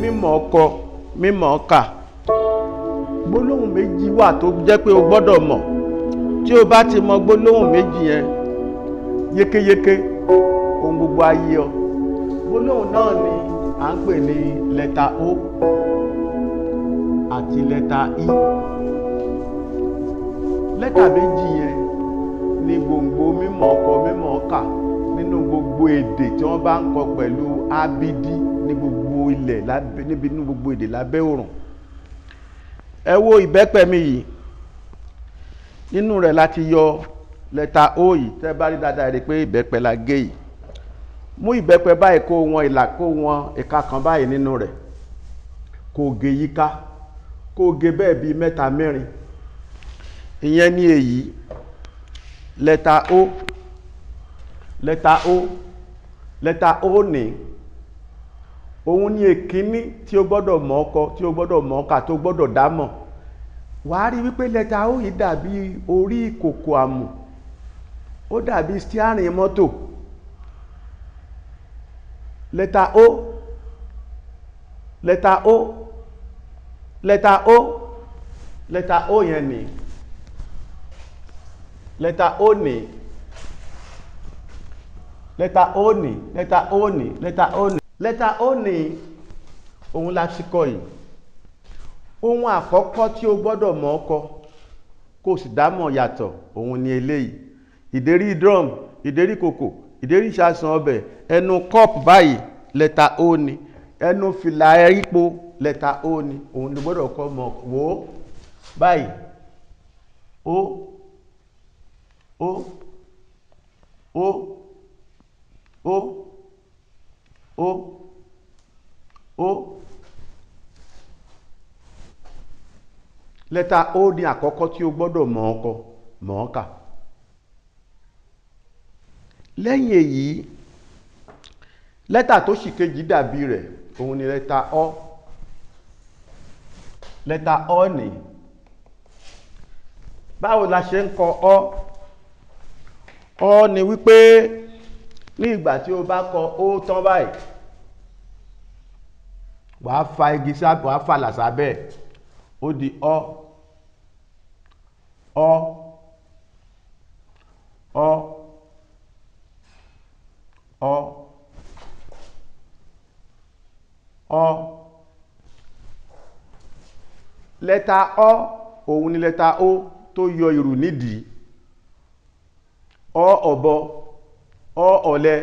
mímọ̀ kọ mímọ̀ kà. Gbólóhùn méjì wà tó jẹ́ pé o gbọ́dọ̀ mọ̀. Tí o bá ti mọ gbólóhùn méjì yẹn yékéyéké, ohun gbogbo ayé ọ. Gbólóhùn náà ni à ń pè ní lẹ́tà O àti lẹ́tà I. Lẹ́tà méjì yẹn ni gbòǹgbò mímọ̀ kọ mímọ̀ kà nínú gbogbo èdè tí wọ́n bá ń kọ pẹ̀lú ábídí ní gbogbo ilẹ̀ níbi nínú gbogbo èdè lábẹ́ òrùn. Ẹ wo ìbẹ́pẹ mi yìí, nínú rẹ̀ láti yọ lẹ́tà O yìí. Tẹ́ bá rí dáadáa rí pé ìbẹ́pẹ la gé yìí. Mú ìbẹ́pẹ báyìí kó wọn ìka kan báyìí nínú rẹ̀, kó gé yíká, kó gé bẹ́ẹ̀ bíi mẹ́ta mẹ́rin. Ìyẹn ni èyí, lẹ́tà O, lẹ́tà O, lẹ́tà O ní òun ni èkíní tí ó gbọ́dọ̀ mọ̀ ọkọ, tí ó gbọ́dọ̀ mọ̀ ọkà, tó gbọ́dọ̀ dámọ̀. Wàá rí wípé lẹ́tà O yìí dàbí orí ìkòkò àmù, ó dàbí stiárìn mọ́tò. Lẹ́tà O, lẹ́tà O, lẹ́tà O, lẹ́tà O yẹn ni lẹ́tà O ní, lẹ́tà O ní, lẹ́tà O ní, lẹ́tà O ní, lẹ́tà O ní òun la ti kọ yìí. Ohun àkọ́kọ́ tí o gbọ́dọ̀ mọ̀ ọkọ kó sì dámọ̀ yàtọ̀ òun ni eléyìí. Ìdérí drum, ìdérí kòkò, ìdérí ìṣàsàn ọbẹ̀, ẹnu cup báyìí lẹ́tà O ní, ẹnu fìlà ẹ̀rípo lẹ́tà O ní. Òun ni gbọ́dọ̀ kọ́ mọ̀ wò ó báyìí. O, O, O, O, O, O. Lẹ́tà O ní àkọ́kọ́ tí o gbọ́dọ̀ mọ̀ ọkọ mọ̀ ọkà. Lẹ́yìn èyí, lẹ́tà tó sì kejì dàbí rẹ̀ òun ni lẹ́tà Ọ. Lẹ́tà Ọ ní báwo la ṣe ń kọ Ọ? Ọ ni wípé ní ìgbà tí o bá kọ Ó tán báyìí, wàá fa igi sábẹ́, wàá fa làsà bẹ́ẹ̀, ó di Ọ, Ọ, Ọ, Ọ, Ọ. Lẹ́tà Ọ òun ni lẹ́tà Ó tó yọ ìrù nídìí. Ọ ọ̀bọ, Ọ ọ̀lẹ,